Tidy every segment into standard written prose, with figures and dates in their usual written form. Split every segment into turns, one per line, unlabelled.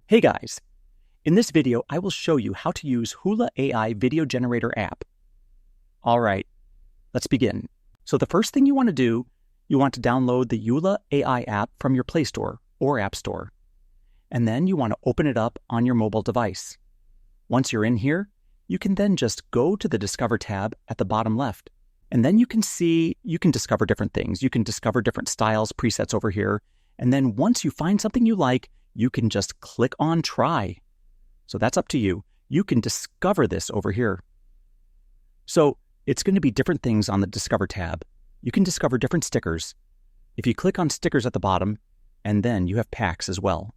Hey guys, in this video I will show you how to use Hula AI Video Generator app. Alright, let's begin. So the first thing you want to do, you want to download the Hula AI app from your Play Store or App Store. And then you want to open it up on your mobile device. Once you're in here, you can then just go to the Discover tab at the bottom left. And then you can discover different things. You can discover different styles, presets over here. And then once you find something you like, you can just click on Try. So that's up to you. You can discover this over here. So it's going to be different things on the Discover tab. You can discover different stickers. If you click on stickers at the bottom, and then you have packs as well.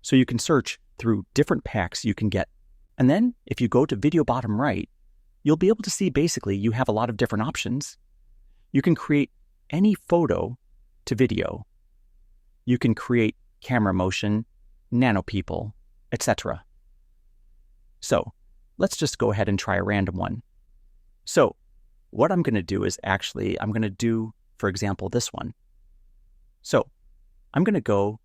So you can search through different packs you can get. And then if you go to video bottom right, you'll be able to see basically you have a lot of different options. You can create any photo to video. You can create camera motion, nano people, etc. So let's just go ahead and try a random one. So what I'm going to do is I'm going to do, for example, this one. So I'm going to go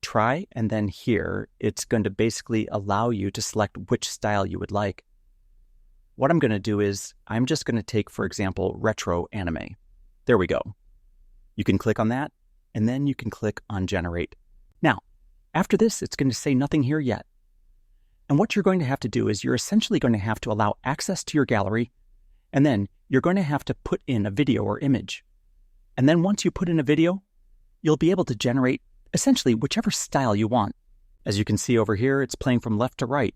try, and then here, it's going to basically allow you to select which style you would like. What I'm going to do is I'm just going to take, for example, retro anime. There we go. You can click on that, and then you can click on generate. Now, after this, it's going to say nothing here yet. And what you're going to have to do is you're essentially going to have to allow access to your gallery, and then you're going to have to put in a video or image. And then once you put in a video, you'll be able to generate essentially whichever style you want. As you can see over here, it's playing from left to right.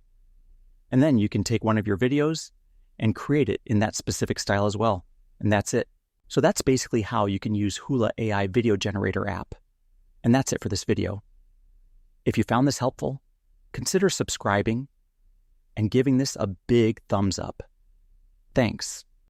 And then you can take one of your videos and create it in that specific style as well. And that's it. So that's basically how you can use Hula AI Video Generator app. And that's it for this video. If you found this helpful, consider subscribing and giving this a big thumbs up. Thanks.